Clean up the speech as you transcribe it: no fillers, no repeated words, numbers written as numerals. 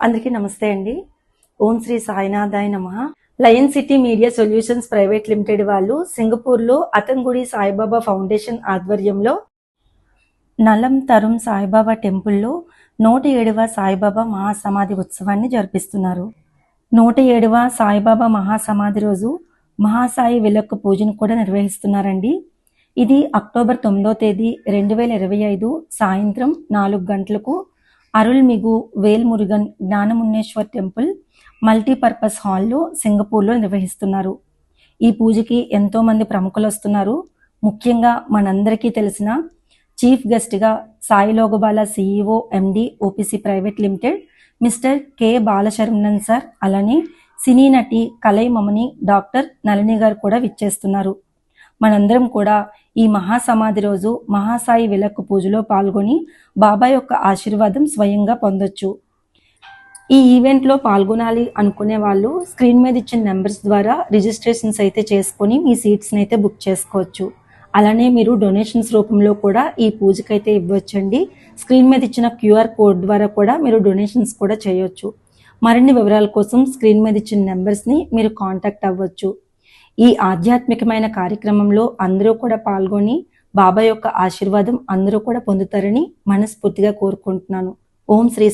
అందరికీ నమస్తే అండి. ఓం శ్రీ సాయినాథాయ నమః. Lion city media solutions private limited వాళ్ళు సింగపూర్లో అతంగుడి సాయిబాబా ఫౌండేషన్ ఆధ్వర్యంలో నలం తరుం సాయిబాబా టెంపుల్లో 107వ సాయిబాబా మహాసమాధి ఉత్సవాన్ని జరిపిస్తున్నారు. 107వ సాయిబాబా మహాసమాధి రోజు మహాసాయి విలక్కు పూజను కూడా నిర్వహిస్తున్నారండి. ఇది అక్టోబర్ 9వ తేదీ 2025 సాయంత్రం 4 గంటలకు అరుల్మిగు వేల్మురుగన్ జ్ఞానమున్నేశ్వర్ టెంపుల్ మల్టీపర్పస్ హాల్లో సింగపూర్లో నిర్వహిస్తున్నారు. ఈ పూజకి ఎంతోమంది ప్రముఖులు వస్తున్నారు. ముఖ్యంగా మనందరికీ తెలిసిన చీఫ్ గెస్ట్గా Sai Logabala CEO MD OPC private limited mister K Balasaravanan sir, అలానే సినీ నటి కలైమమని డాక్టర్ నళిని గారు కూడా విచ్చేస్తున్నారు. మనందరం కూడా ఈ మహాసమాధి రోజు మహాసాయి విలక్కు పూజలో పాల్గొని బాబా యొక్క ఆశీర్వాదం స్వయంగా పొందొచ్చు. ఈ ఈవెంట్లో పాల్గొనాలి అనుకునే వాళ్ళు స్క్రీన్ మీద ఇచ్చిన నెంబర్స్ ద్వారా రిజిస్ట్రేషన్స్ అయితే చేసుకొని మీ సీట్స్ని అయితే బుక్ చేసుకోవచ్చు. అలానే మీరు డొనేషన్స్ రూపంలో కూడా ఈ పూజకైతే ఇవ్వచ్చండి. స్క్రీన్ మీద ఇచ్చిన QR కోడ్ ద్వారా కూడా మీరు డొనేషన్స్ కూడా చేయొచ్చు. మరిన్ని వివరాల కోసం స్క్రీన్ మీద ఇచ్చిన నెంబర్స్ని మీరు కాంటాక్ట్ అవ్వచ్చు. ఈ ఆధ్యాత్మికమైన కార్యక్రమంలో అందరూ కూడా పాల్గొని బాబా యొక్క ఆశీర్వాదం అందరూ కూడా పొందుతారని మనస్ఫూర్తిగా కోరుకుంటున్నాను. ఓం శ్రీ